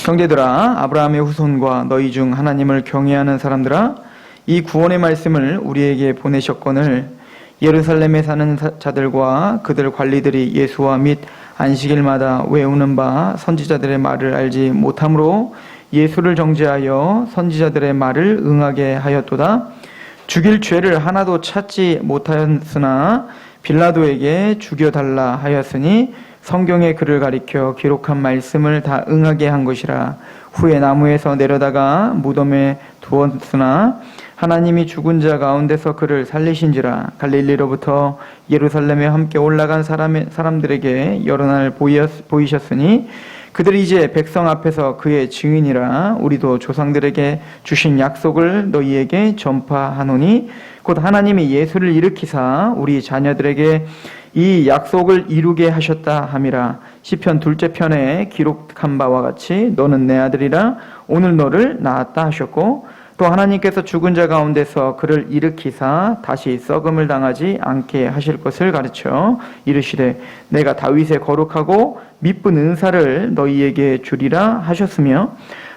형제들아, 아브라함의 후손과 너희 중 하나님을 경외하는 사람들아, 이 구원의 말씀을 우리에게 보내셨거늘 예루살렘에 사는 자들과 그들 관리들이 예수와 및 안식일마다 외우는 바 선지자들의 말을 알지 못함으로 예수를 정죄하여 선지자들의 말을 응하게 하였도다. 죽일 죄를 하나도 찾지 못하였으나 빌라도에게 죽여달라 하였으니 성경의 글을 가리켜 기록한 말씀을 다 응하게 한 것이라. 후에 나무에서 내려다가 무덤에 두었으나 하나님이 죽은 자 가운데서 그를 살리신지라. 갈릴리로부터 예루살렘에 함께 올라간 사람들에게 여러 날 보이셨으니 그들이 이제 백성 앞에서 그의 증인이라. 우리도 조상들에게 주신 약속을 너희에게 전파하노니 곧 하나님이 예수를 일으키사 우리 자녀들에게 이 약속을 이루게 하셨다 함이라. 시편 2째 편에 기록한 바와 같이 너는 내 아들이라 오늘 너를 낳았다 하셨고, 또 하나님께서 죽은 자 가운데서 그를 일으키사 다시 썩음을 당하지 않게 하실 것을 가르쳐 이르시되 내가 다윗의 거룩하고 미쁜 은사를 너희에게 주리라 하셨으며,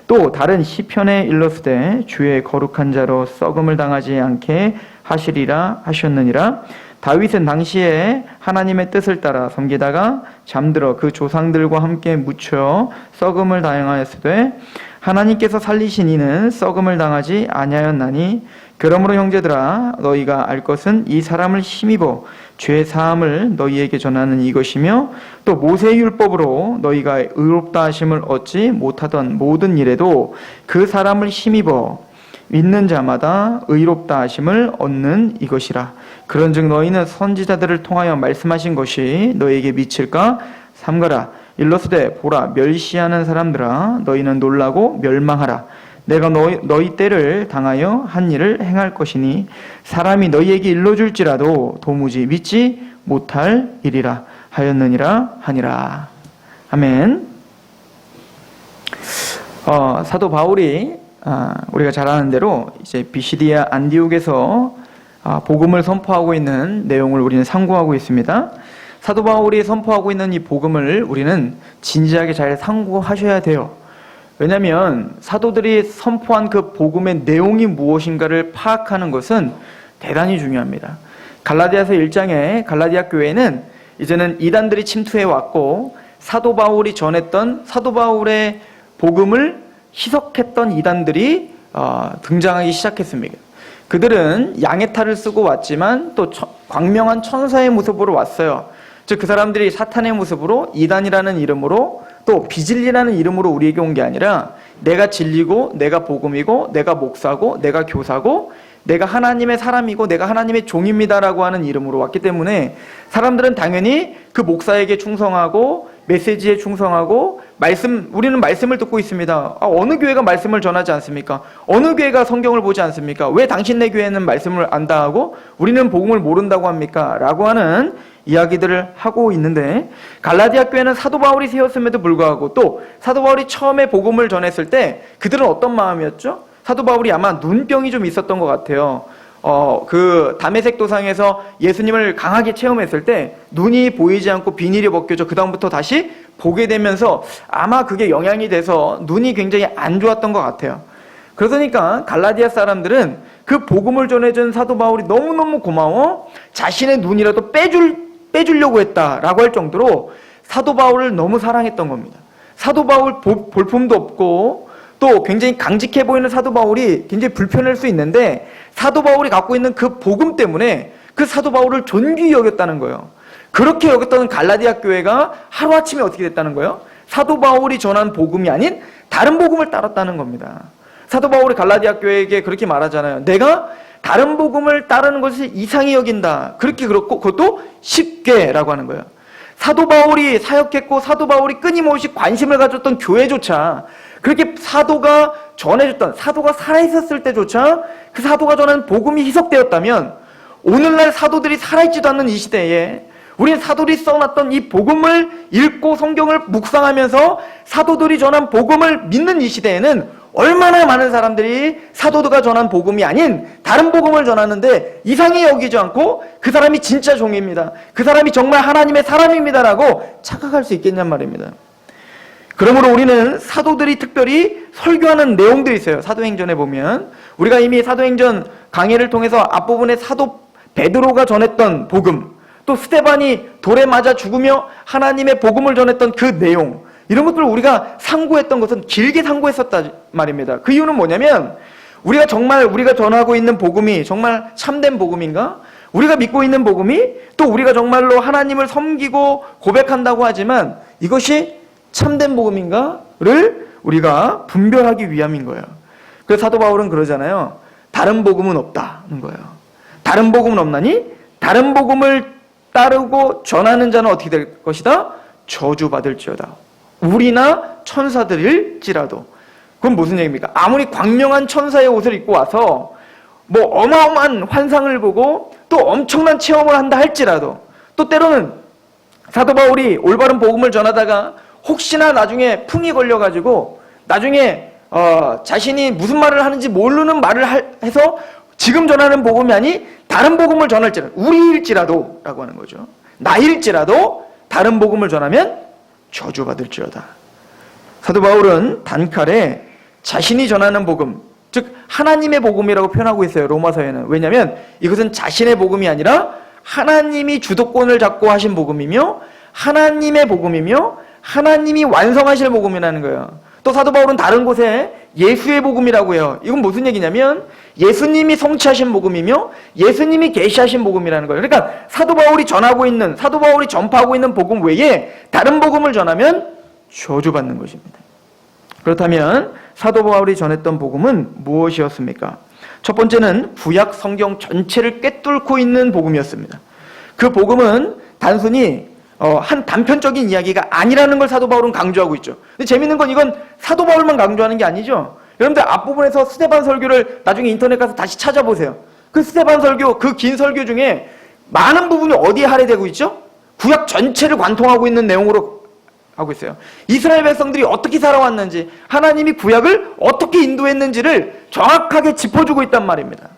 또 다른 시편에 일렀으되 주의 거룩한 자로 썩음을 당하지 않게 하시리라 하셨느니라. 다윗은 당시에 하나님의 뜻을 따라 섬기다가 잠들어 그 조상들과 함께 묻혀 썩음을 당하였으되 하나님께서 살리신 이는 썩음을 당하지 아니하였나니, 그러므로 형제들아 너희가 알 것은 이 사람을 힘입어 죄 사함을 너희에게 전하는 이것이며, 또 모세의 율법으로 너희가 의롭다 하심을 얻지 못하던 모든 일에도 그 사람을 힘입어 믿는 자마다 의롭다 하심을 얻는 이것이라. 그런즉 너희는 선지자들을 통하여 말씀하신 것이 너희에게 미칠까 삼가라. 일러스되 보라, 멸시하는 사람들아 너희는 놀라고 멸망하라. 내가 너희 때를 당하여 한 일을 행할 것이니 사람이 너희에게 일러줄지라도 도무지 믿지 못할 일이라 하였느니라 하니라. 아멘. 사도 바울이 우리가 잘 아는 대로 이제 비시디아 안디옥에서 복음을 선포하고 있는 내용을 우리는 상고하고 있습니다. 사도 바울이 선포하고 있는 이 복음을 우리는 진지하게 잘 상고하셔야 돼요. 왜냐하면 사도들이 선포한 그 복음의 내용이 무엇인가를 파악하는 것은 대단히 중요합니다. 갈라디아서 1장에 갈라디아 교회는 이제는 이단들이 침투해 왔고 사도 바울이 전했던 사도 바울의 복음을 희석했던 이단들이 등장하기 시작했습니다. 그들은 양의 탈을 쓰고 왔지만 또 광명한 천사의 모습으로 왔어요. 즉 그 사람들이 사탄의 모습으로 이단이라는 이름으로 또 비진리라는 이름으로 우리에게 온 게 아니라 내가 진리고 내가 복음이고 내가 목사고 내가 교사고 내가 하나님의 사람이고 내가 하나님의 종입니다라고 하는 이름으로 왔기 때문에 사람들은 당연히 그 목사에게 충성하고 메시지에 충성하고 우리는 말씀을 듣고 있습니다. 어느 교회가 말씀을 전하지 않습니까? 어느 교회가 성경을 보지 않습니까? 왜 당신네 교회는 말씀을 안다 하고 우리는 복음을 모른다고 합니까? 라고 하는 이야기들을 하고 있는데, 갈라디아 교회는 사도 바울이 세웠음에도 불구하고 또 사도 바울이 처음에 복음을 전했을 때 그들은 어떤 마음이었죠? 사도 바울이 아마 눈병이 좀 있었던 것 같아요. 그 다메섹 도상에서 예수님을 강하게 체험했을 때 눈이 보이지 않고 비닐이 벗겨져 그 다음부터 다시 보게 되면서 아마 그게 영향이 돼서 눈이 굉장히 안 좋았던 것 같아요. 그러니까 갈라디아 사람들은 그 복음을 전해준 사도 바울이 너무너무 고마워 자신의 눈이라도 빼주려고 했다라고 할 정도로 사도 바울을 너무 사랑했던 겁니다. 사도 바울 볼품도 없고 또 굉장히 강직해 보이는 사도 바울이 굉장히 불편할 수 있는데 사도 바울이 갖고 있는 그 복음 때문에 그 사도 바울을 존귀히 여겼다는 거예요. 그렇게 여겼던 갈라디아 교회가 하루아침에 어떻게 됐다는 거예요? 사도 바울이 전한 복음이 아닌 다른 복음을 따랐다는 겁니다. 사도 바울이 갈라디아 교회에게 그렇게 말하잖아요. 내가 다른 복음을 따르는 것을 이상히 여긴다. 그렇고 그것도 쉽게라고 하는 거예요. 사도 바울이 사역했고 사도 바울이 끊임없이 관심을 가졌던 교회조차 그렇게 사도가 전해줬던, 사도가 살아있었을 때조차 그 사도가 전하는 복음이 희석되었다면 오늘날 사도들이 살아있지도 않는 이 시대에 우리는 사도들이 써놨던 이 복음을 읽고 성경을 묵상하면서 사도들이 전한 복음을 믿는 이 시대에는 얼마나 많은 사람들이 사도가 전한 복음이 아닌 다른 복음을 전하는데 이상히 여기지 않고 그 사람이 진짜 종입니다. 그 사람이 정말 하나님의 사람입니다라고 착각할 수 있겠냔 말입니다. 그러므로 우리는 사도들이 특별히 설교하는 내용들이 있어요. 사도행전에 보면 우리가 이미 사도행전 강해를 통해서 앞부분에 사도 베드로가 전했던 복음, 또 스데반이 돌에 맞아 죽으며 하나님의 복음을 전했던 그 내용, 이런 것들을 우리가 상고했던 것은 길게 상고했었다 말입니다. 그 이유는 뭐냐면 우리가 전하고 있는 복음이 정말 참된 복음인가? 우리가 믿고 있는 복음이 또 우리가 정말로 하나님을 섬기고 고백한다고 하지만 이것이 참된 복음인가를 우리가 분별하기 위함인 거예요. 그래서 사도 바울은 그러잖아요. 다른 복음은 없다는 거예요. 다른 복음은 없나니 다른 복음을 따르고 전하는 자는 어떻게 될 것이다? 저주받을지어다. 우리나 천사들일지라도. 그건 무슨 얘기입니까? 아무리 광명한 천사의 옷을 입고 와서 뭐 어마어마한 환상을 보고 또 엄청난 체험을 한다 할지라도, 또 때로는 사도 바울이 올바른 복음을 전하다가 혹시나 나중에 풍이 걸려가지고 나중에 자신이 무슨 말을 하는지 모르는 말을 해서 지금 전하는 복음이 아니 다른 복음을 전할지라도, 우리일지라도 라고 하는 거죠. 나일지라도 다른 복음을 전하면 저주받을지어다. 사도 바울은 단칼에 자신이 전하는 복음, 즉 하나님의 복음이라고 표현하고 있어요. 로마서에는. 왜냐하면 이것은 자신의 복음이 아니라 하나님이 주도권을 잡고 하신 복음이며 하나님의 복음이며 하나님이 완성하실 복음이라는 거예요. 또 사도 바울은 다른 곳에 예수의 복음이라고 해요. 이건 무슨 얘기냐면 예수님이 성취하신 복음이며 예수님이 계시하신 복음이라는 거예요. 그러니까 사도 바울이 전파하고 있는 복음 외에 다른 복음을 전하면 저주받는 것입니다. 그렇다면 사도 바울이 전했던 복음은 무엇이었습니까? 첫 번째는 구약 성경 전체를 꿰뚫고 있는 복음이었습니다. 그 복음은 단순히 한 단편적인 이야기가 아니라는 걸 사도 바울은 강조하고 있죠. 근데 재밌는 건 이건 사도 바울만 강조하는 게 아니죠. 여러분들 앞부분에서 스데반 설교를 나중에 인터넷 가서 다시 찾아보세요. 그 스데반 설교, 그 긴 설교 중에 많은 부분이 어디에 할애되고 있죠? 구약 전체를 관통하고 있는 내용으로 하고 있어요. 이스라엘 백성들이 어떻게 살아왔는지, 하나님이 구약을 어떻게 인도했는지를 정확하게 짚어주고 있단 말입니다.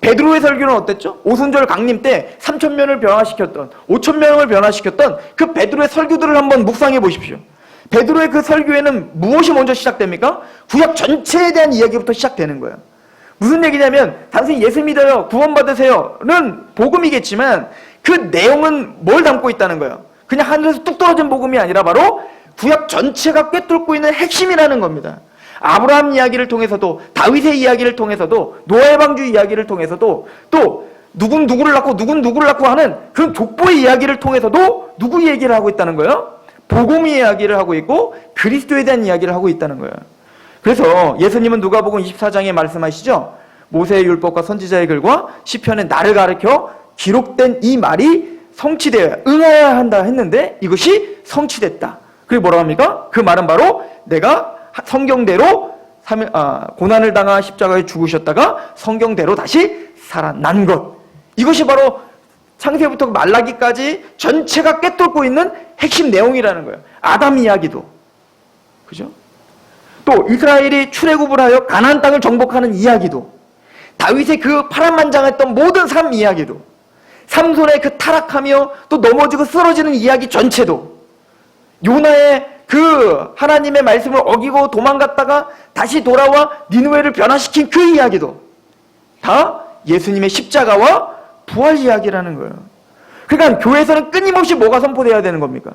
베드로의 설교는 어땠죠? 오순절 강림 때 3,000명을 변화시켰던, 5,000명을 변화시켰던 그 베드로의 설교들을 한번 묵상해 보십시오. 베드로의 그 설교에는 무엇이 먼저 시작됩니까? 구약 전체에 대한 이야기부터 시작되는 거예요. 무슨 얘기냐면 단순히 예수 믿어요, 구원받으세요는 복음이겠지만 그 내용은 뭘 담고 있다는 거예요. 그냥 하늘에서 뚝 떨어진 복음이 아니라 바로 구약 전체가 꿰뚫고 있는 핵심이라는 겁니다. 아브라함 이야기를 통해서도, 다윗의 이야기를 통해서도, 노아의 방주 이야기를 통해서도, 또 누군 누구를 낳고 누군 누구를 낳고 하는 그런 족보의 이야기를 통해서도 누구 얘기를 하고 있다는 거예요? 복음의 이야기를 하고 있고 그리스도에 대한 이야기를 하고 있다는 거예요. 그래서 예수님은 누가복음 24장에 말씀하시죠. 모세의 율법과 선지자의 글과 시편에 나를 가르쳐 기록된 이 말이 성취되어야, 응하여야 한다 했는데 이것이 성취됐다. 그리고 뭐라고 합니까? 그 말은 바로 내가 성경대로 고난을 당하 십자가에 죽으셨다가 성경대로 다시 살아난 것. 이것이 바로 창세부터 말라기까지 전체가 꿰뚫고 있는 핵심 내용이라는 거예요. 아담 이야기도. 그죠? 또 이스라엘이 출애굽을 하여 가나안 땅을 정복하는 이야기도, 다윗의 그 파란만장했던 모든 삶 이야기도, 삼손의 그 타락하며 또 넘어지고 쓰러지는 이야기 전체도, 요나의 그 하나님의 말씀을 어기고 도망갔다가 다시 돌아와 니느웨를 변화시킨 그 이야기도 다 예수님의 십자가와 부활 이야기라는 거예요. 그러니까 교회에서는 끊임없이 뭐가 선포되어야 되는 겁니까?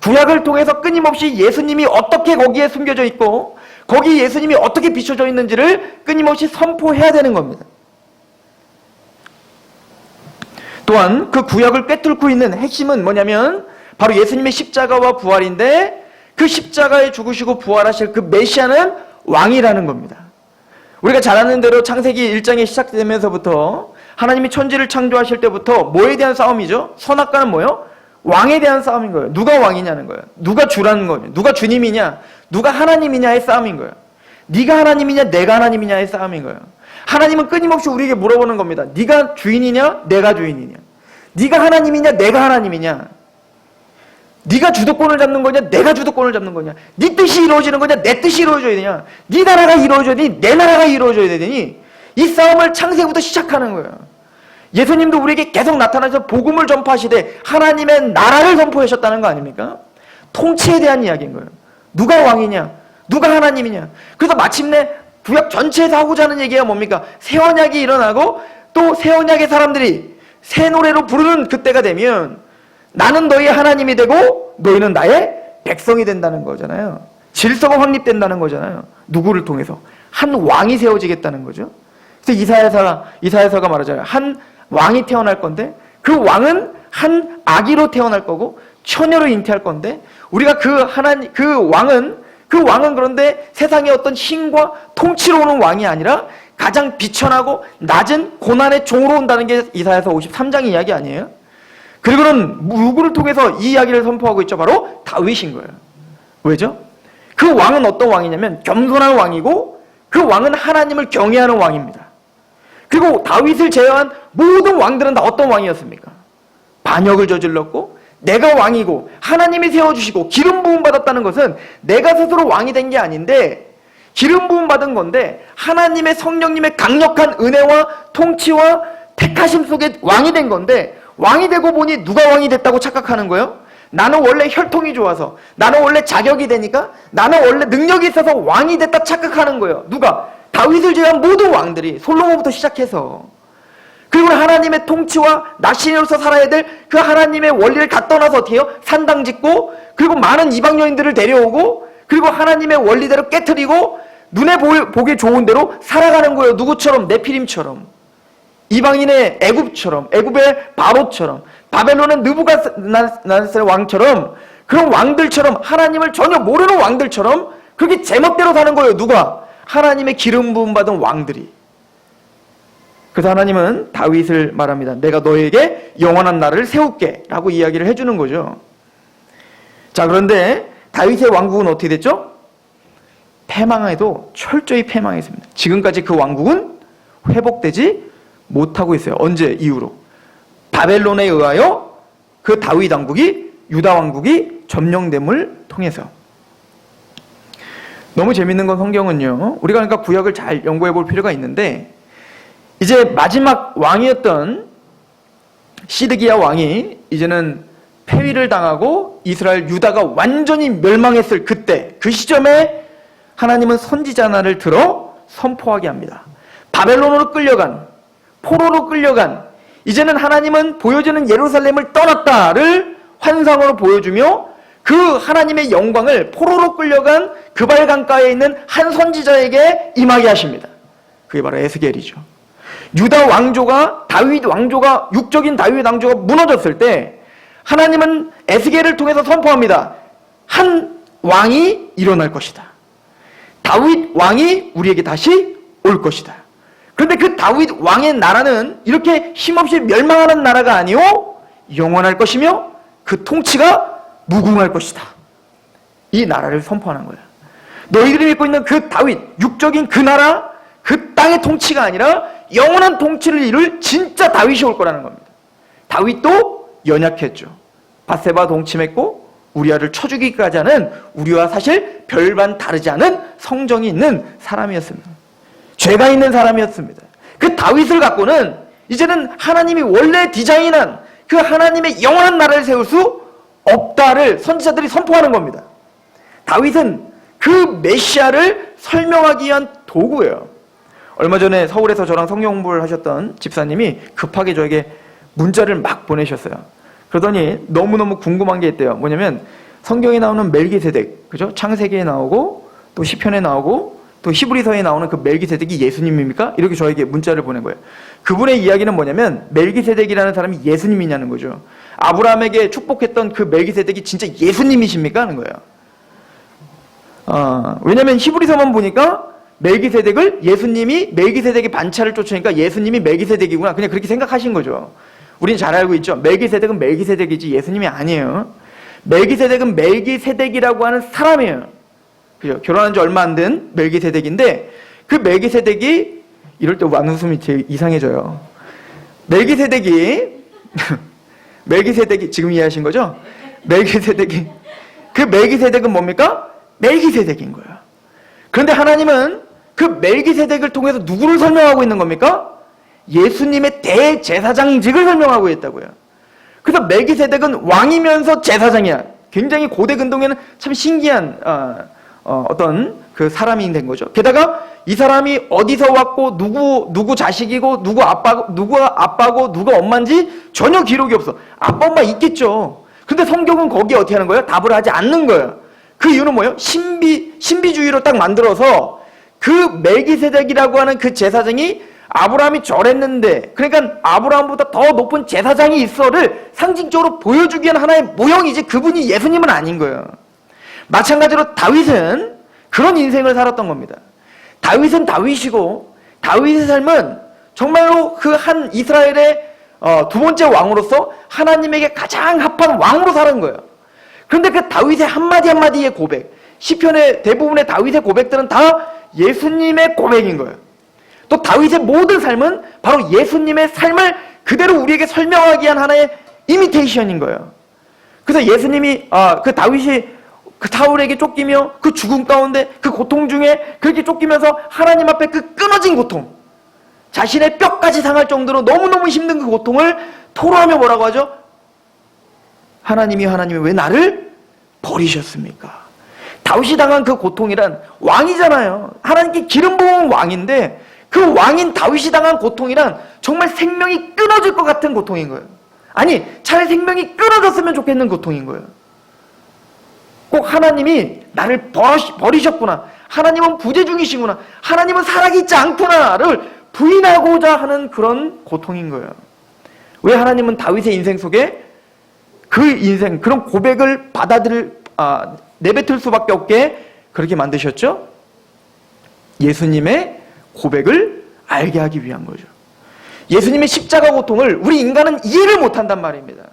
구약을 통해서 끊임없이 예수님이 어떻게 거기에 숨겨져 있고 거기 예수님이 어떻게 비춰져 있는지를 끊임없이 선포해야 되는 겁니다. 또한 그 구약을 꿰뚫고 있는 핵심은 뭐냐면 바로 예수님의 십자가와 부활인데, 그 십자가에 죽으시고 부활하실 그 메시아는 왕이라는 겁니다. 우리가 잘 아는 대로 창세기 1장에 시작되면서부터 하나님이 천지를 창조하실 때부터 뭐에 대한 싸움이죠? 선악과는 뭐예요? 왕에 대한 싸움인 거예요. 누가 왕이냐는 거예요. 누가 주라는 거예요. 누가 주님이냐, 누가 하나님이냐의 싸움인 거예요. 네가 하나님이냐 내가 하나님이냐의 싸움인 거예요. 하나님은 끊임없이 우리에게 물어보는 겁니다. 네가 주인이냐 내가 주인이냐, 네가 하나님이냐 내가 하나님이냐, 네가 주도권을 잡는 거냐 내가 주도권을 잡는 거냐, 네 뜻이 이루어지는 거냐 내 뜻이 이루어져야 되냐, 네 나라가 이루어져야 되니 내 나라가 이루어져야 되니, 이 싸움을 창세부터 시작하는 거예요. 예수님도 우리에게 계속 나타나서 복음을 전파하시되 하나님의 나라를 선포하셨다는 거 아닙니까? 통치에 대한 이야기인 거예요. 누가 왕이냐? 누가 하나님이냐? 그래서 마침내 구약 전체에서 하고자 하는 얘기가 뭡니까? 새 언약이 일어나고 또 새 언약의 사람들이 새 노래로 부르는 그때가 되면 나는 너희의 하나님이 되고 너희는 나의 백성이 된다는 거잖아요. 질서가 확립된다는 거잖아요. 누구를 통해서? 한 왕이 세워지겠다는 거죠. 그래서 이사야서가 말하잖아요. 한 왕이 태어날 건데 그 왕은 한 아기로 태어날 거고 처녀로 잉태할 건데 우리가 그 왕은 그런데 세상의 어떤 힘과 통치로 오는 왕이 아니라 가장 비천하고 낮은 고난의 종으로 온다는 게 이사야서 53장 이야기 아니에요? 그리고는 누구를 통해서 이 이야기를 선포하고 있죠? 바로 다윗인 거예요. 왜죠? 그 왕은 어떤 왕이냐면 겸손한 왕이고 그 왕은 하나님을 경외하는 왕입니다. 그리고 다윗을 제외한 모든 왕들은 다 어떤 왕이었습니까? 반역을 저질렀고 내가 왕이고 하나님이 세워주시고 기름 부음 받았다는 것은 내가 스스로 왕이 된 게 아닌데 기름 부음 받은 건데 하나님의 성령님의 강력한 은혜와 통치와 택하심 속에 왕이 된 건데 왕이 되고 보니 누가 왕이 됐다고 착각하는 거예요? 나는 원래 혈통이 좋아서 나는 원래 자격이 되니까 나는 원래 능력이 있어서 왕이 됐다 착각하는 거예요. 누가? 다윗을 제외한 모든 왕들이 솔로몬부터 시작해서 그리고 하나님의 통치와 나신으로서 살아야 될 그 하나님의 원리를 다 떠나서 어떻게 해요? 산당 짓고 그리고 많은 이방 여인들을 데려오고 그리고 하나님의 원리대로 깨트리고 눈에 보기 좋은 대로 살아가는 거예요. 누구처럼? 네피림처럼 이방인의 애굽처럼 애굽의 바로처럼 바벨론의 느부갓네살 왕처럼 그런 왕들처럼 하나님을 전혀 모르는 왕들처럼 그렇게 제멋대로 사는 거예요. 누가? 하나님의 기름 부음 받은 왕들이. 그래서 하나님은 다윗을 말합니다. 내가 너에게 영원한 나라를 세울게 라고 이야기를 해주는 거죠. 자, 그런데 다윗의 왕국은 어떻게 됐죠? 패망해도 철저히 패망했습니다. 지금까지 그 왕국은 회복되지 못하고 있어요. 언제 이후로? 바벨론에 의하여 그 다윗 왕국이 유다 왕국이 점령됨을 통해서. 너무 재밌는 건 성경은요. 우리가 그러니까 구약을 잘 연구해 볼 필요가 있는데 이제 마지막 왕이었던 시드기야 왕이 이제는 패위를 당하고 이스라엘 유다가 완전히 멸망했을 그때 그 시점에 하나님은 선지자 하나를 들어 선포하게 합니다. 바벨론으로 끌려간 포로로 끌려간 이제는 하나님은 보여지는 예루살렘을 떠났다를 환상으로 보여주며 그 하나님의 영광을 포로로 끌려간 그발 강가에 있는 한 선지자에게 임하게 하십니다. 그게 바로 에스겔이죠. 유다 왕조가 육적인 다윗 왕조가 무너졌을 때 하나님은 에스겔을 통해서 선포합니다. 한 왕이 일어날 것이다. 다윗 왕이 우리에게 다시 올 것이다. 그런데 그 다윗 왕의 나라는 이렇게 힘없이 멸망하는 나라가 아니요 영원할 것이며 그 통치가 무궁할 것이다. 이 나라를 선포하는 거예요. 너희들이 믿고 있는 그 다윗, 육적인 그 나라, 그 땅의 통치가 아니라 영원한 통치를 이룰 진짜 다윗이 올 거라는 겁니다. 다윗도 연약했죠. 밧세바 동침했고 우리아를 쳐 죽이기까지 하는 우리와 사실 별반 다르지 않은 성정이 있는 사람이었습니다. 죄가 있는 사람이었습니다. 그 다윗을 갖고는 이제는 하나님이 원래 디자인한 그 하나님의 영원한 나라를 세울 수 없다를 선지자들이 선포하는 겁니다. 다윗은 그 메시아를 설명하기 위한 도구예요. 얼마 전에 서울에서 저랑 성경 공부를 하셨던 집사님이 급하게 저에게 문자를 막 보내셨어요. 그러더니 너무너무 궁금한 게 있대요. 뭐냐면 성경에 나오는 멜기세덱, 그죠? 창세기에 나오고 또 시편에 나오고 또 히브리서에 나오는 그 멜기세덱이 예수님입니까? 이렇게 저에게 문자를 보낸 거예요. 그분의 이야기는 뭐냐면 멜기세덱이라는 사람이 예수님이냐는 거죠. 아브라함에게 축복했던 그 멜기세덱이 진짜 예수님이십니까? 하는 거예요. 왜냐면 히브리서만 보니까 멜기세덱을 예수님이 멜기세덱의 반차를 쫓으니까 예수님이 멜기세덱이구나. 그냥 그렇게 생각하신 거죠. 우리는 잘 알고 있죠. 멜기세덱은 멜기세덱이지 예수님이 아니에요. 멜기세덱은 멜기세덱이라고 하는 사람이에요. 그죠? 결혼한 지 얼마 안 된 멜기세덱인데 그 멜기세덱이 이럴 때 웃음이 제일 이상해져요. 멜기세덱이 지금 이해하신 거죠? 그 멜기세덱은 뭡니까? 멜기세덱인 거예요. 그런데 하나님은 그 멜기세덱을 통해서 누구를 설명하고 있는 겁니까? 예수님의 대제사장직을 설명하고 있다고요. 그래서 멜기세덱은 왕이면서 제사장이야. 굉장히 고대 근동에는 참 신기한 어떤 그 사람이 된 거죠. 게다가 이 사람이 어디서 왔고 누구 자식이고 누가 아빠고 누가 엄마인지 전혀 기록이 없어. 아빠 엄마 있겠죠. 근데 성경은 거기에 어떻게 하는 거예요? 답을 하지 않는 거예요. 그 이유는 뭐예요? 신비주의로 딱 만들어서 그 멜기세덱이라고 하는 그 제사장이 아브라함이 절했는데, 그러니까 아브라함보다 더 높은 제사장이 있어를 상징적으로 보여주기 위한 하나의 모형이지 그분이 예수님은 아닌 거예요. 마찬가지로 다윗은 그런 인생을 살았던 겁니다. 다윗은 다윗이고, 다윗의 삶은 정말로 그 한 이스라엘의 두 번째 왕으로서 하나님에게 가장 합한 왕으로 사는 거예요. 그런데 그 다윗의 한마디 한마디의 고백, 시편의 대부분의 다윗의 고백들은 다 예수님의 고백인 거예요. 또 다윗의 모든 삶은 바로 예수님의 삶을 그대로 우리에게 설명하기 위한 하나의 이미테이션인 거예요. 그래서 예수님이 그 다윗이 그 사울에게 쫓기며 그 죽음 가운데 그 고통 중에 그렇게 쫓기면서 하나님 앞에 그 끊어진 고통, 자신의 뼈까지 상할 정도로 너무너무 힘든 그 고통을 토로하며 뭐라고 하죠? 하나님이 왜 나를 버리셨습니까? 다윗이 당한 그 고통이란, 왕이잖아요. 하나님께 기름 부은 왕인데 그 왕인 다윗이 당한 고통이란 정말 생명이 끊어질 것 같은 고통인 거예요. 아니, 차라리 생명이 끊어졌으면 좋겠는 고통인 거예요. 꼭 하나님이 나를 버리셨구나, 하나님은 부재 중이시구나, 하나님은 살아있지 않구나를 부인하고자 하는 그런 고통인 거예요. 왜 하나님은 다윗의 인생 속에 그 인생, 그런 고백을 내뱉을 수밖에 없게 그렇게 만드셨죠? 예수님의 고백을 알게 하기 위한 거죠. 예수님의 십자가 고통을 우리 인간은 이해를 못한단 말입니다.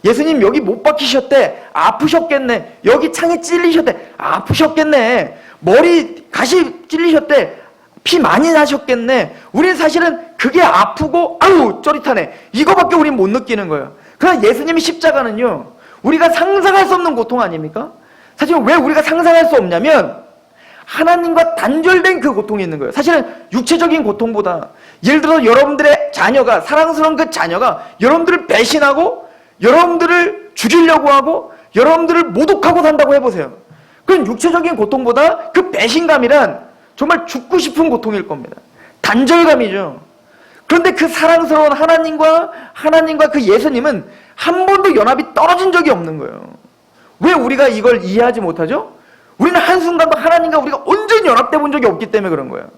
예수님 여기 못 박히셨대, 아프셨겠네. 여기 창에 찔리셨대, 아프셨겠네. 머리 가시 찔리셨대, 피 많이 나셨겠네. 우리는 사실은 그게 아프고 아유 쩌릿하네, 이거밖에 우린 못 느끼는 거예요. 그러나 예수님의 십자가는요, 우리가 상상할 수 없는 고통 아닙니까? 사실 왜 우리가 상상할 수 없냐면 하나님과 단절된 그 고통이 있는 거예요. 사실은 육체적인 고통보다, 예를 들어 여러분들의 자녀가, 사랑스러운 그 자녀가 여러분들을 배신하고 여러분들을 죽이려고 하고 여러분들을 모독하고 산다고 해보세요. 그건 육체적인 고통보다 그 배신감이란 정말 죽고 싶은 고통일 겁니다. 단절감이죠. 그런데 그 사랑스러운 하나님과 그 예수님은 한 번도 연합이 떨어진 적이 없는 거예요. 왜 우리가 이걸 이해하지 못하죠? 우리는 한순간도 하나님과 우리가 온전히 연합돼 본 적이 없기 때문에 그런 거예요.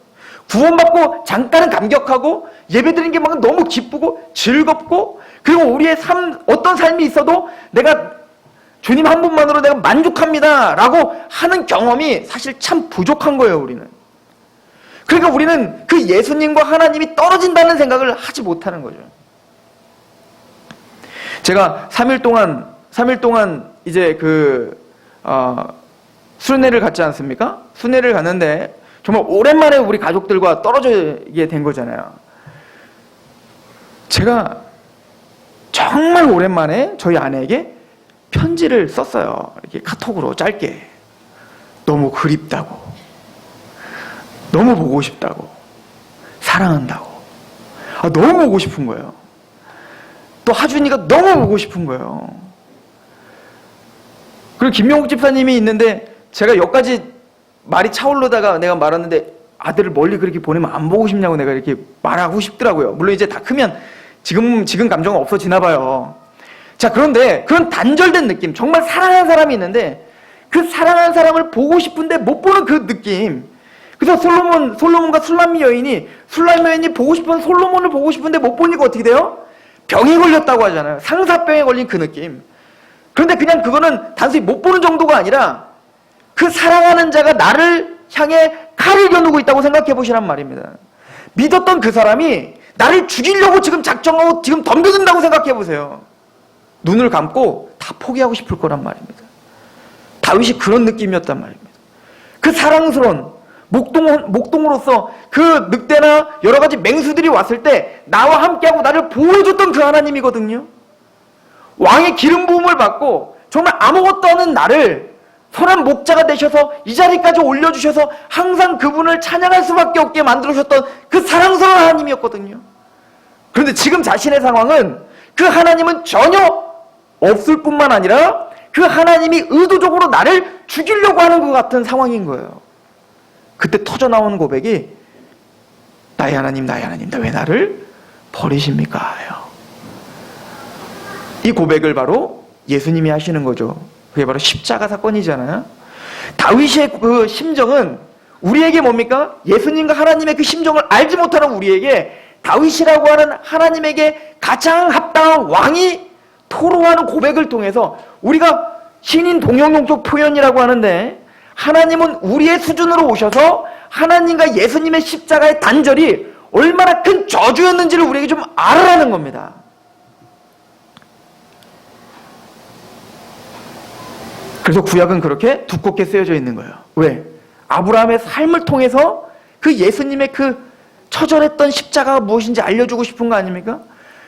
구원받고 잠깐은 감격하고 예배드리는 게 막 너무 기쁘고 즐겁고, 그리고 우리의 어떤 삶이 있어도 내가 주님 한 분만으로 내가 만족합니다 라고 하는 경험이 사실 참 부족한 거예요, 우리는. 그러니까 우리는 그 예수님과 하나님이 떨어진다는 생각을 하지 못하는 거죠. 제가 3일 동안 이제 순회를 갔지 않습니까? 순회를 갔는데 정말 오랜만에 우리 가족들과 떨어지게 된 거잖아요. 제가 정말 오랜만에 저희 아내에게 편지를 썼어요. 이렇게 카톡으로 짧게. 너무 그립다고, 너무 보고 싶다고, 사랑한다고. 너무 보고 싶은 거예요. 또 하준이가 너무 보고 싶은 거예요. 그리고 김명욱 집사님이 있는데 제가 여기까지 말이 차오르다가 내가 말았는데, 아들을 멀리 그렇게 보내면 안 보고 싶냐고 내가 이렇게 말하고 싶더라고요. 물론 이제 다 크면 지금 감정은 없어지나 봐요. 자, 그런데 그런 단절된 느낌, 정말 사랑하는 사람이 있는데 그 사랑하는 사람을 보고 싶은데 못 보는 그 느낌. 그래서 솔로몬과 술람미 여인이 보고 싶은 솔로몬을 보고 싶은데 못 보니까 어떻게 돼요? 병이 걸렸다고 하잖아요. 상사병에 걸린 그 느낌. 그런데 그냥 그거는 단순히 못 보는 정도가 아니라 그 사랑하는 자가 나를 향해 칼을 겨누고 있다고 생각해 보시란 말입니다. 믿었던 그 사람이 나를 죽이려고 지금 작정하고 지금 덤벼든다고 생각해 보세요. 눈을 감고 다 포기하고 싶을 거란 말입니다. 다윗이 그런 느낌이었단 말입니다. 그 사랑스러운 목동으로서 그 늑대나 여러 가지 맹수들이 왔을 때 나와 함께하고 나를 보호해줬던 그 하나님이거든요. 왕의 기름 부음을 받고 정말 아무것도 없는 나를 선한 목자가 되셔서 이 자리까지 올려주셔서 항상 그분을 찬양할 수밖에 없게 만들어주셨던 그 사랑스러운 하나님이었거든요. 그런데 지금 자신의 상황은 그 하나님은 전혀 없을 뿐만 아니라 그 하나님이 의도적으로 나를 죽이려고 하는 것 같은 상황인 거예요. 그때 터져나오는 고백이 나의 하나님, 나의 하나님, 왜 나를 버리십니까? 이 고백을 바로 예수님이 하시는 거죠. 그게 바로 십자가 사건이잖아요. 다윗의 그 심정은 우리에게 뭡니까? 예수님과 하나님의 그 심정을 알지 못하는 우리에게 다윗이라고 하는 하나님에게 가장 합당한 왕이 토로하는 고백을 통해서 우리가 신인 동영용적 표현이라고 하는데, 하나님은 우리의 수준으로 오셔서 하나님과 예수님의 십자가의 단절이 얼마나 큰 저주였는지를 우리에게 좀 알아라는 겁니다. 그래서 구약은 그렇게 두껍게 쓰여져 있는 거예요. 왜? 아브라함의 삶을 통해서 그 예수님의 그 처절했던 십자가가 무엇인지 알려주고 싶은 거 아닙니까?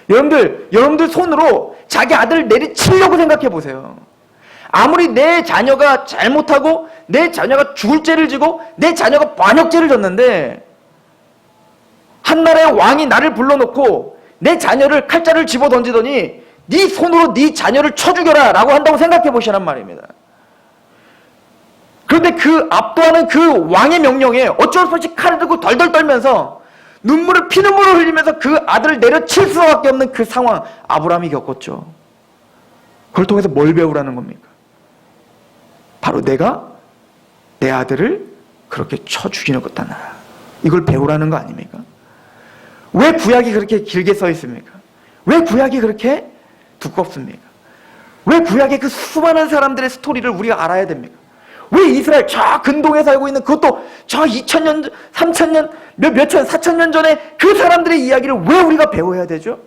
여러분들 손으로 자기 아들을 내리치려고 생각해 보세요. 아무리 내 자녀가 잘못하고 내 자녀가 죽을 죄를 지고 내 자녀가 반역죄를 졌는데 한나라의 왕이 나를 불러놓고 내 자녀를 칼자를 집어던지더니 네 손으로 네 자녀를 쳐 죽여라 라고 한다고 생각해 보시란 말입니다. 그런데 그 압도하는 그 왕의 명령에 어쩔 수 없이 칼을 들고 덜덜 떨면서 피눈물을 흘리면서 그 아들을 내려칠 수밖에 없는 그 상황, 아브라함이 겪었죠. 그걸 통해서 뭘 배우라는 겁니까? 바로 내가 내 아들을 그렇게 쳐 죽이는 것다. 이걸 배우라는 거 아닙니까? 왜 구약이 그렇게 길게 써 있습니까? 왜 구약이 그렇게 두껍습니까? 왜 구약의 그 수많은 사람들의 스토리를 우리가 알아야 됩니까? 왜 이스라엘 저 근동에 살고 있는, 그것도 저 2000년, 3000년, 몇천, 4000년 전에 그 사람들의 이야기를 왜 우리가 배워야 되죠?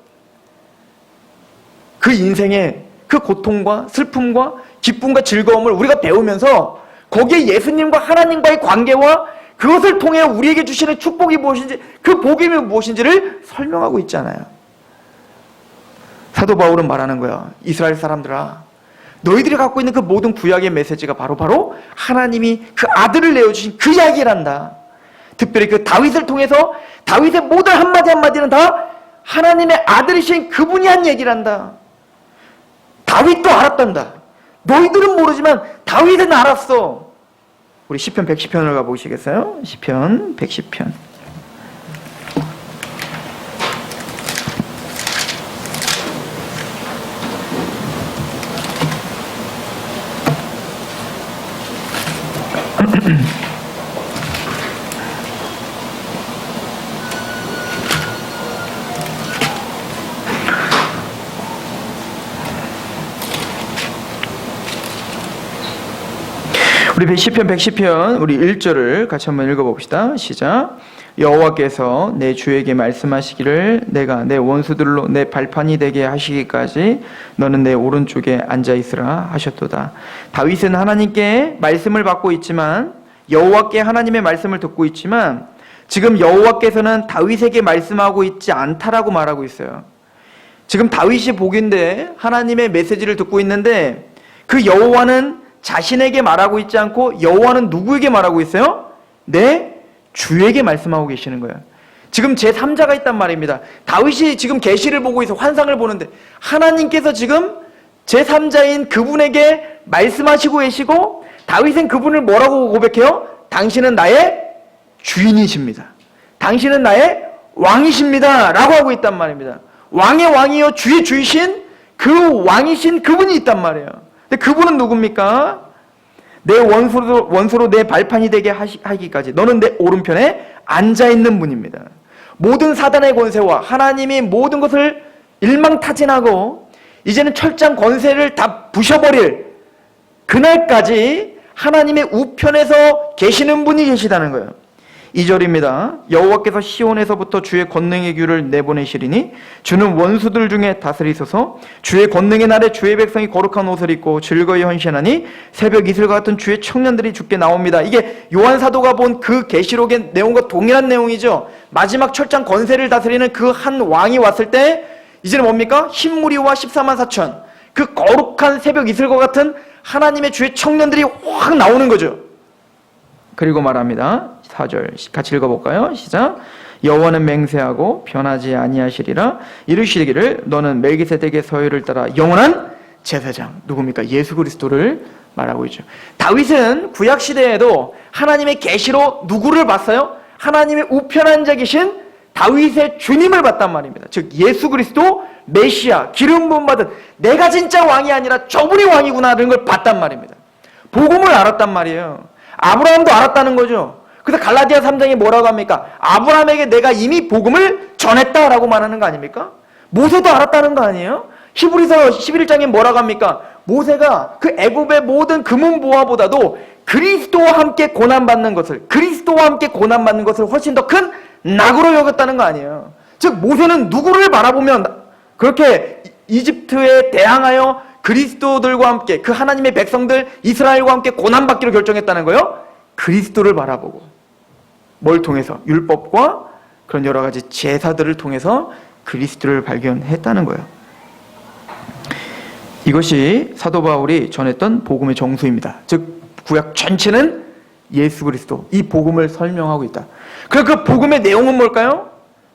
그 인생의 그 고통과 슬픔과 기쁨과 즐거움을 우리가 배우면서 거기에 예수님과 하나님과의 관계와 그것을 통해 우리에게 주시는 축복이 무엇인지, 그 복이 무엇인지를 설명하고 있잖아요. 사도 바울은 말하는 거야. 이스라엘 사람들아, 너희들이 갖고 있는 그 모든 구약의 메시지가 바로 하나님이 그 아들을 내어주신 그 이야기란다. 특별히 그 다윗을 통해서 다윗의 모든 한마디 한마디는 다 하나님의 아들이신 그분이 한 얘기란다. 다윗도 알았단다. 너희들은 모르지만 다윗은 알았어. 우리 시편 110편을 가보시겠어요? 시편 110편. 우리 시편 110편 우리 1절을 같이 한번 읽어봅시다. 시작. 여호와께서 내 주에게 말씀하시기를 내가 내 원수들로 내 발판이 되게 하시기까지 너는 내 오른쪽에 앉아있으라 하셨도다. 다윗은 하나님께 말씀을 받고 있지만, 여호와께 하나님의 말씀을 듣고 있지만, 지금 여호와께서는 다윗에게 말씀하고 있지 않다라고 말하고 있어요. 지금 다윗이 복인데 하나님의 메시지를 듣고 있는데, 그 여호와는 자신에게 말하고 있지 않고 여호와는 누구에게 말하고 있어요? 내 주에게 말씀하고 계시는 거예요. 지금 제3자가 있단 말입니다. 다윗이 지금 계시를 보고 있어, 환상을 보는데 하나님께서 지금 제3자인 그분에게 말씀하시고 계시고, 다윗은 그분을 뭐라고 고백해요? 당신은 나의 주인이십니다. 당신은 나의 왕이십니다 라고 하고 있단 말입니다. 왕의 왕이요 주의 주이신 그 왕이신 그분이 있단 말이에요. 근데 그분은 누굽니까? 내 원수로 내 발판이 되게 하기까지 너는 내 오른편에 앉아있는 분입니다. 모든 사단의 권세와 하나님이 모든 것을 일망타진하고 이제는 철장 권세를 다 부셔버릴 그날까지 하나님의 우편에서 계시는 분이 계시다는 거예요. 2절입니다. 여호와께서 시온에서부터 주의 권능의 규를 내보내시리니 주는 원수들 중에 다스리소서. 주의 권능의 날에 주의 백성이 거룩한 옷을 입고 즐거이 헌신하니 새벽 이슬과 같은 주의 청년들이 주께 나옵니다. 이게 요한 사도가 본 그 계시록의 내용과 동일한 내용이죠. 마지막 철장 권세를 다스리는 그 한 왕이 왔을 때 이제는 뭡니까? 흰무리와 14만 4천, 그 거룩한 새벽 이슬과 같은 하나님의 주의 청년들이 확 나오는 거죠. 그리고 말합니다. 4절 같이 읽어볼까요? 시작. 여호와는 맹세하고 변하지 아니하시리라. 이르시기를 너는 멜기세덱의 서유를 따라 영원한 제사장 누굽니까? 예수 그리스도를 말하고 있죠. 다윗은 구약 시대에도 하나님의 계시로 누구를 봤어요? 하나님의 우편한 자이신 다윗의 주님을 봤단 말입니다. 즉 예수 그리스도 메시아 기름 부음 받은 내가 진짜 왕이 아니라 저분이 왕이구나라는 걸 봤단 말입니다. 복음을 알았단 말이에요. 아브라함도 알았다는 거죠. 그래서 갈라디아 3장에 뭐라고 합니까? 아브라함에게 내가 이미 복음을 전했다라고 말하는 거 아닙니까? 모세도 알았다는 거 아니에요? 히브리서 11장에 뭐라고 합니까? 모세가 그 애굽의 모든 금은보화보다도 그리스도와 함께 고난받는 것을 훨씬 더 큰 낙으로 여겼다는 거 아니에요. 즉 모세는 누구를 바라보면 그렇게 이집트에 대항하여 그리스도들과 함께 그 하나님의 백성들 이스라엘과 함께 고난받기로 결정했다는 거예요? 그리스도를 바라보고 뭘 통해서? 율법과 그런 여러 가지 제사들을 통해서 그리스도를 발견했다는 거예요. 이것이 사도 바울이 전했던 복음의 정수입니다. 즉 구약 전체는 예수 그리스도 이 복음을 설명하고 있다. 그 복음의 내용은 뭘까요?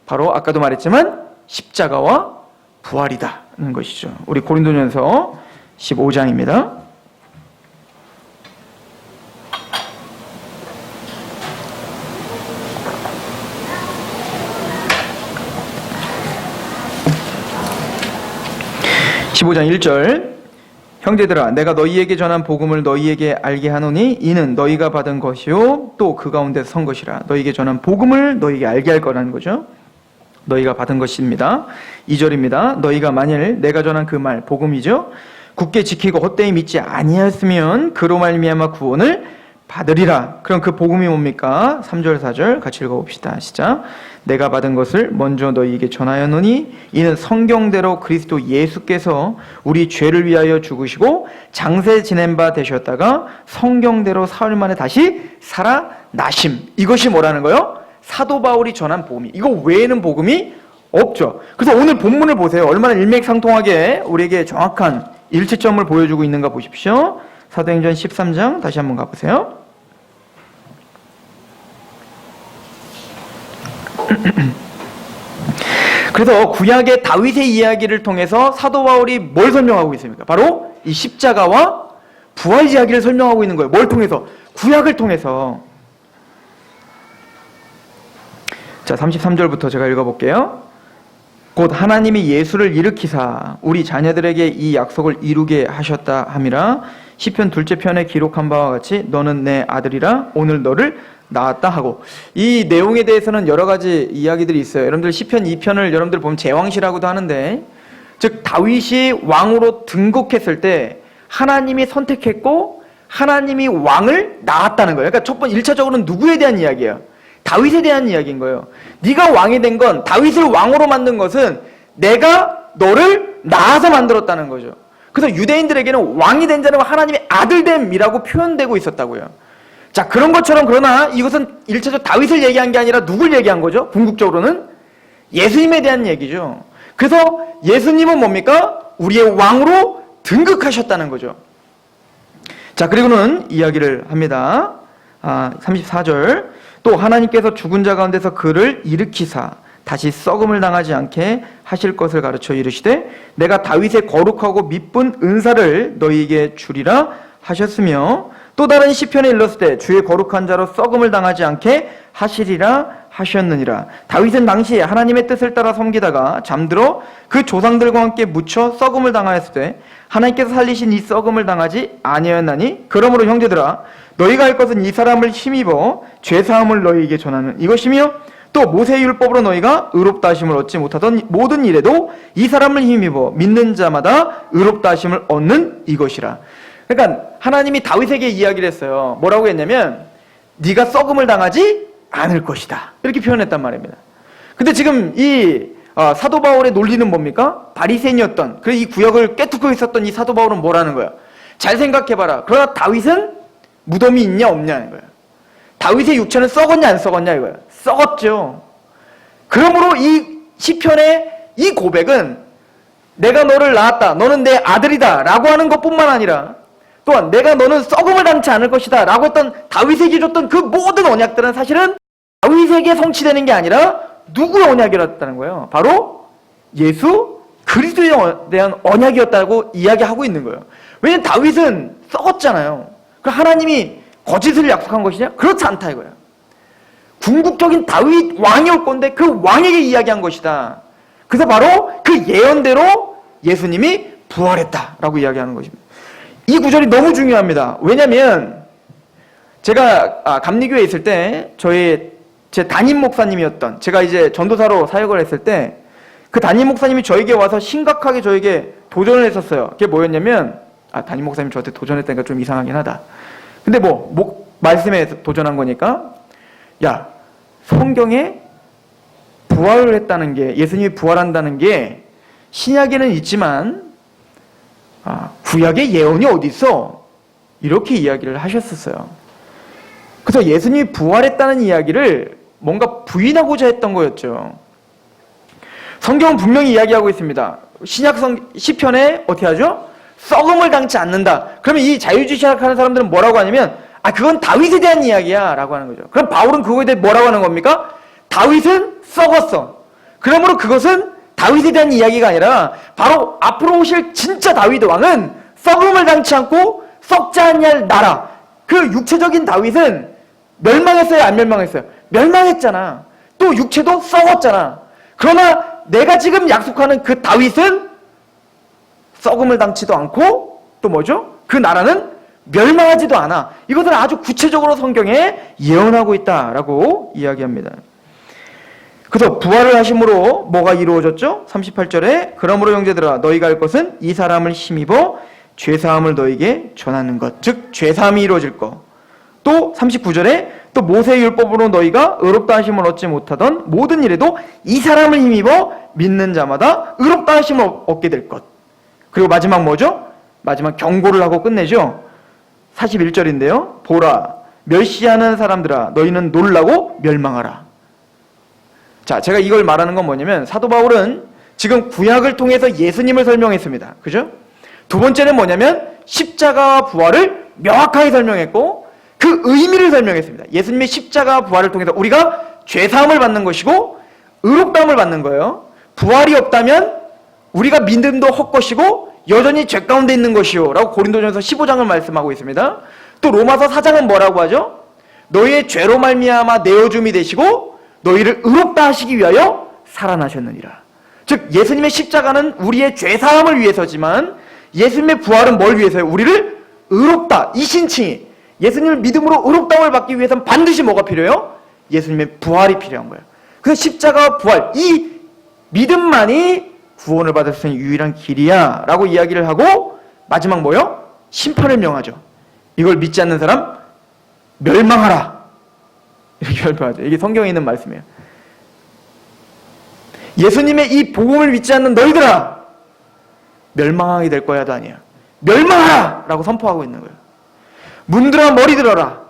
바로 아까도 말했지만 십자가와 부활이다는 것이죠. 우리 고린도전서 15장입니다. (15장 1절) 형제들아 내가 너희에게 전한 복음을 너희에게 알게 하노니 이는 너희가 받은 것이요 또 그 가운데 선 것이라. 너희에게 전한 복음을 너희에게 알게 할 거라는 거죠. 너희가 받은 것입니다. 2절입니다. 너희가 만일 내가 전한 그 말 복음이죠 굳게 지키고 헛되이 믿지 아니하였으면 그로 말미암아 구원을 받으리라. 그럼 그 복음이 뭡니까? 3절 4절 같이 읽어봅시다. 시작. 내가 받은 것을 먼저 너희에게 전하였노니 이는 성경대로 그리스도 예수께서 우리 죄를 위하여 죽으시고 장세 지낸 바 되셨다가 성경대로 사흘 만에 다시 살아나심. 이것이 뭐라는 거예요? 사도 바울이 전한 복음이. 이거 외에는 복음이 없죠. 그래서 오늘 본문을 보세요. 얼마나 일맥상통하게 우리에게 정확한 일치점을 보여주고 있는가 보십시오. 사도행전 13장 다시 한번 가보세요. 그래서 구약의 다윗의 이야기를 통해서 사도 바울이 뭘 설명하고 있습니까? 바로 이 십자가와 부활 이야기를 설명하고 있는 거예요. 뭘 통해서? 구약을 통해서. 자, 33절부터 제가 읽어볼게요. 곧 하나님이 예수를 일으키사 우리 자녀들에게 이 약속을 이루게 하셨다 함이라. 시편 2째 편에 기록한 바와 같이 너는 내 아들이라 오늘 너를 낳았다 하고. 이 내용에 대해서는 여러 가지 이야기들이 있어요. 여러분들 시편 2편을 여러분들 보면 제왕시라고도 하는데, 즉 다윗이 왕으로 등극했을 때 하나님이 선택했고 하나님이 왕을 낳았다는 거예요. 그러니까 첫 번째 1차적으로는 누구에 대한 이야기예요? 다윗에 대한 이야기인 거예요. 네가 왕이 된 건, 다윗을 왕으로 만든 것은 내가 너를 낳아서 만들었다는 거죠. 그래서 유대인들에게는 왕이 된 자는 하나님의 아들됨이라고 표현되고 있었다고요. 자, 그런 것처럼 그러나 이것은 1차적 다윗을 얘기한 게 아니라 누굴 얘기한 거죠? 궁극적으로는 예수님에 대한 얘기죠. 그래서 예수님은 뭡니까? 우리의 왕으로 등극하셨다는 거죠. 자, 그리고는 이야기를 합니다. 34절. 또 하나님께서 죽은 자 가운데서 그를 일으키사 다시 썩음을 당하지 않게 하실 것을 가르쳐 이르시되 내가 다윗의 거룩하고 미쁜 은사를 너희에게 주리라 하셨으며 또 다른 시편에 일렀을 때 주의 거룩한 자로 썩음을 당하지 않게 하시리라 하셨느니라. 다윗은 당시에 하나님의 뜻을 따라 섬기다가 잠들어 그 조상들과 함께 묻혀 썩음을 당하였을 때 하나님께서 살리신 이 썩음을 당하지 아니하였나니 그러므로 형제들아 너희가 할 것은 이 사람을 힘입어 죄사함을 너희에게 전하는 이것이며 또 모세의 율법으로 너희가 의롭다 하심을 얻지 못하던 모든 일에도 이 사람을 힘입어 믿는 자마다 의롭다 하심을 얻는 이것이라. 그러니까 하나님이 다윗에게 이야기를 했어요. 뭐라고 했냐면 네가 썩음을 당하지 않을 것이다. 이렇게 표현했단 말입니다. 근데 지금 이 사도 바울의 논리는 뭡니까? 바리새인이었던, 그래서 이 구역을 꿰뚫고 있었던 이 사도 바울은 뭐라는 거야? 잘 생각해봐라. 그러나 다윗은 무덤이 있냐 없냐는 거야. 다윗의 육체는 썩었냐 안 썩었냐 이거야. 썩었죠. 그러므로 이 시편의 이 고백은 내가 너를 낳았다, 너는 내 아들이다 라고 하는 것뿐만 아니라 또한 내가 너는 썩음을 당치 않을 것이다 라고 했던 다윗에게 줬던 그 모든 언약들은 사실은 다윗에게 성취되는 게 아니라 누구의 언약이었다는 거예요? 바로 예수 그리스도에 대한 언약이었다고 이야기하고 있는 거예요. 왜냐하면 다윗은 썩었잖아요. 그 하나님이 거짓을 약속한 것이냐? 그렇지 않다 이거예요. 궁극적인 다윗 왕이 올 건데 그 왕에게 이야기한 것이다. 그래서 바로 그 예언대로 예수님이 부활했다라고 이야기하는 것입니다. 이 구절이 너무 중요합니다. 왜냐하면 제가 감리교에 있을 때 제 담임 목사님이었던, 제가 이제 전도사로 사역을 했을 때 그 담임 목사님이 저에게 와서 심각하게 저에게 도전을 했었어요. 그게 뭐였냐면, 담임 목사님이 저한테 도전했다니까 좀 이상하긴 하다. 근데 말씀에 도전한 거니까, 야, 성경에 부활을 했다는 게, 예수님이 부활한다는 게 신약에는 있지만 구약의 예언이 어디 있어? 이렇게 이야기를 하셨었어요. 그래서 예수님이 부활했다는 이야기를 뭔가 부인하고자 했던 거였죠. 성경은 분명히 이야기하고 있습니다. 시편에 어떻게 하죠? 썩음을 당치 않는다. 그러면 이 자유주의학 하는 사람들은 뭐라고 하냐면, 그건 다윗에 대한 이야기야 라고 하는 거죠. 그럼 바울은 그거에 대해 뭐라고 하는 겁니까? 다윗은 썩었어. 그러므로 그것은 다윗에 대한 이야기가 아니라 바로 앞으로 오실 진짜 다윗 왕은 썩음을 당치 않고 썩지 않을 나라, 그 육체적인 다윗은 멸망했어요? 안 멸망했어요? 멸망했잖아. 또 육체도 썩었잖아. 그러나 내가 지금 약속하는 그 다윗은 썩음을 당치도 않고 또 뭐죠? 그 나라는 멸망하지도 않아. 이것을 아주 구체적으로 성경에 예언하고 있다라고 이야기합니다. 그래서 부활을 하심으로 뭐가 이루어졌죠? 38절에 그러므로 형제들아 너희가 할 것은 이 사람을 힘입어 죄사함을 너희에게 전하는 것, 즉 죄사함이 이루어질 것. 또 39절에 또 모세의 율법으로 너희가 의롭다 하심을 얻지 못하던 모든 일에도 이 사람을 힘입어 믿는 자마다 의롭다 하심을 얻게 될 것. 그리고 마지막 뭐죠? 마지막 경고를 하고 끝내죠. 41절인데요. 보라, 멸시하는 사람들아 너희는 놀라고 멸망하라. 자, 제가 이걸 말하는 건 뭐냐면 사도 바울은 지금 구약을 통해서 예수님을 설명했습니다. 그죠? 두 번째는 뭐냐면 십자가와 부활을 명확하게 설명했고 그 의미를 설명했습니다. 예수님의 십자가와 부활을 통해서 우리가 죄사함을 받는 것이고 의롭다함을 받는 거예요. 부활이 없다면 우리가 믿음도 헛것이고 여전히 죄 가운데 있는 것이요 라고 고린도전서 15장을 말씀하고 있습니다. 또 로마서 4장은 뭐라고 하죠? 너희의 죄로 말미암아 내어줌이 되시고 너희를 의롭다 하시기 위하여 살아나셨느니라. 즉 예수님의 십자가는 우리의 죄사함을 위해서지만 예수님의 부활은 뭘 위해서요? 우리를 의롭다, 이 신칭이 예수님을 믿음으로 의롭다함을 받기 위해서는 반드시 뭐가 필요해요? 예수님의 부활이 필요한 거예요. 그래서 십자가와 부활, 이 믿음만이 구원을 받을 수 있는 유일한 길이야 라고 이야기를 하고 마지막 뭐요? 심판을 명하죠. 이걸 믿지 않는 사람 멸망하라 이렇게 발표하죠. 이게 성경에 있는 말씀이에요. 예수님의 이 복음을 믿지 않는 너희들아 멸망하게 될 거야도 아니야. 멸망하라 라고 선포하고 있는 거예요. 문들아 머리 들어라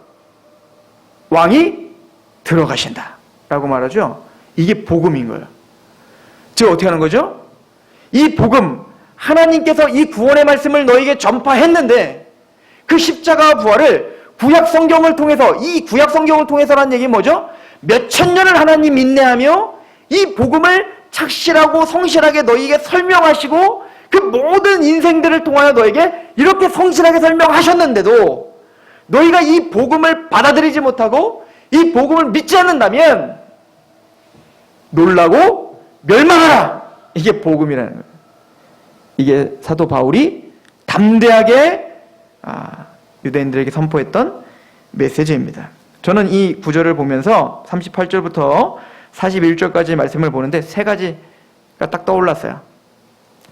왕이 들어가신다 라고 말하죠. 이게 복음인 거예요. 즉 어떻게 하는 거죠? 이 복음, 하나님께서 이 구원의 말씀을 너에게 전파했는데 그 십자가와 부활을 구약 성경을 통해서, 이 구약 성경을 통해서라는 얘기는 뭐죠? 몇천 년을 하나님 인내하며 이 복음을 착실하고 성실하게 너희에게 설명하시고 그 모든 인생들을 통하여 너에게 이렇게 성실하게 설명하셨는데도 너희가 이 복음을 받아들이지 못하고 이 복음을 믿지 않는다면 놀라고 멸망하라! 이게 복음이라는 거예요. 이게 사도 바울이 담대하게 유대인들에게 선포했던 메시지입니다. 저는 이 구절을 보면서 38절부터 41절까지 말씀을 보는데 세 가지가 딱 떠올랐어요.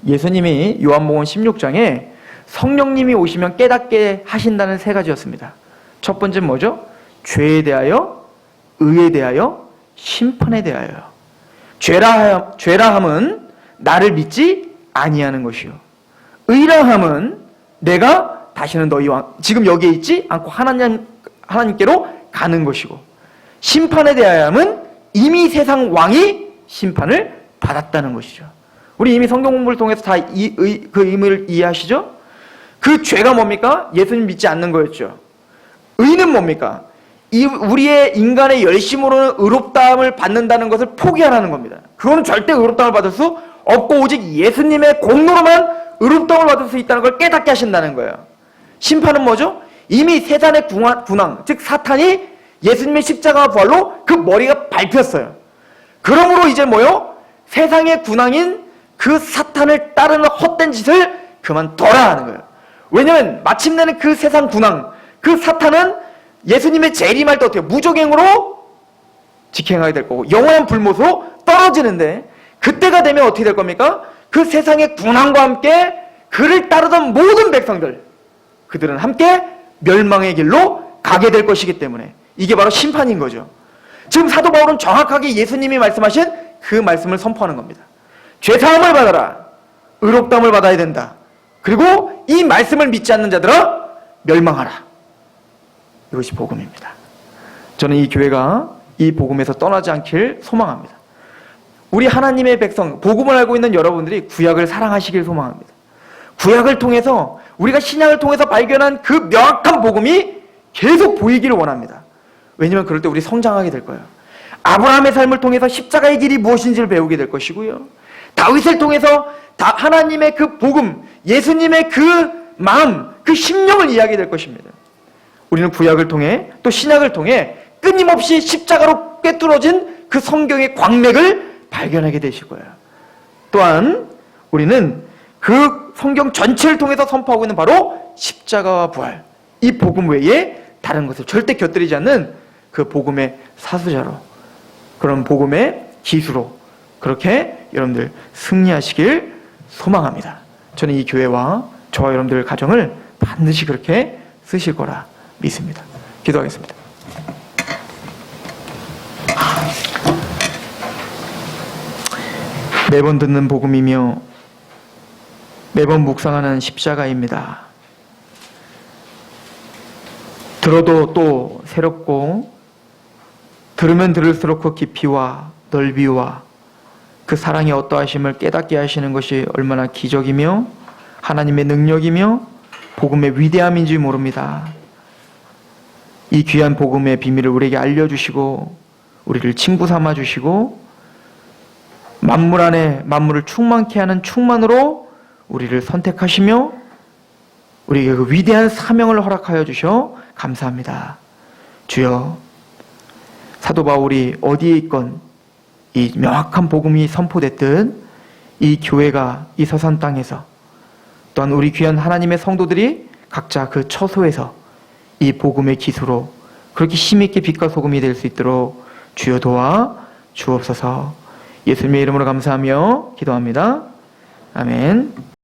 예수님이 요한복음 16장에 성령님이 오시면 깨닫게 하신다는 세 가지였습니다. 첫 번째는 뭐죠? 죄에 대하여, 의에 대하여, 심판에 대하여. 죄라함은 나를 믿지 아니하는 것이요. 의라함은 내가 다시는 너희와 지금 여기에 있지 않고 하나님께로 가는 것이고, 심판에 대하여는 이미 세상 왕이 심판을 받았다는 것이죠. 우리 이미 성경 공부를 통해서 다 그 의미를 이해하시죠? 그 죄가 뭡니까? 예수님 믿지 않는 거였죠. 의는 뭡니까? 이 우리의 인간의 열심으로는 의롭다함을 받는다는 것을 포기하라는 겁니다. 그거는 절대 의롭다함을 받을 수 없고 오직 예수님의 공로로만 의롭다함을 받을 수 있다는 걸 깨닫게 하신다는 거예요. 심판은 뭐죠? 이미 세상의 군왕, 즉 사탄이 예수님의 십자가와 부활로 그 머리가 밟혔어요. 그러므로 이제 뭐요? 세상의 군왕인 그 사탄을 따르는 헛된 짓을 그만둬라 하는 거예요. 왜냐하면 마침내는 그 세상 군왕, 그 사탄은 예수님의 재림할 때 어떻게 무조갱으로 직행하게 될 거고 영원한 불못으로 떨어지는데, 그때가 되면 어떻게 될 겁니까? 그 세상의 군왕과 함께 그를 따르던 모든 백성들, 그들은 함께 멸망의 길로 가게 될 것이기 때문에 이게 바로 심판인 거죠. 지금 사도 바울은 정확하게 예수님이 말씀하신 그 말씀을 선포하는 겁니다. 죄사함을 받아라. 의롭다함을 받아야 된다. 그리고 이 말씀을 믿지 않는 자들아 멸망하라. 이것이 복음입니다. 저는 이 교회가 이 복음에서 떠나지 않길 소망합니다. 우리 하나님의 백성, 복음을 알고 있는 여러분들이 구약을 사랑하시길 소망합니다. 구약을 통해서, 우리가 신약을 통해서 발견한 그 명확한 복음이 계속 보이기를 원합니다. 왜냐하면 그럴 때 우리 성장하게 될 거예요. 아브라함의 삶을 통해서 십자가의 길이 무엇인지를 배우게 될 것이고요. 다윗을 통해서 하나님의 그 복음, 예수님의 그 마음, 그 심령을 이해하게 될 것입니다. 우리는 구약을 통해 또 신약을 통해 끊임없이 십자가로 꿰뚫어진 그 성경의 광맥을 발견하게 되실 거예요. 또한 우리는 그 성경 전체를 통해서 선포하고 있는 바로 십자가와 부활, 이 복음 외에 다른 것을 절대 곁들이지 않는 그 복음의 사수자로, 그런 복음의 기수로 그렇게 여러분들 승리하시길 소망합니다. 저는 이 교회와 저와 여러분들 가정을 반드시 그렇게 쓰실 거라 믿습니다. 기도하겠습니다. 매번 듣는 복음이며 매번 묵상하는 십자가입니다. 들어도 또 새롭고 들으면 들을수록 그 깊이와 넓이와 그 사랑의 어떠하심을 깨닫게 하시는 것이 얼마나 기적이며 하나님의 능력이며 복음의 위대함인지 모릅니다. 이 귀한 복음의 비밀을 우리에게 알려주시고 우리를 친구 삼아주시고 만물 안에 만물을 충만케 하는 충만으로 우리를 선택하시며 우리에게 그 위대한 사명을 허락하여 주셔 감사합니다. 주여, 사도 바울이 어디에 있건 이 명확한 복음이 선포됐듯 이 교회가 이 서산 땅에서 또한 우리 귀한 하나님의 성도들이 각자 그 처소에서 이 복음의 기수로 그렇게 힘있게 빛과 소금이 될 수 있도록 주여 도와 주옵소서. 예수님의 이름으로 감사하며 기도합니다. 아멘.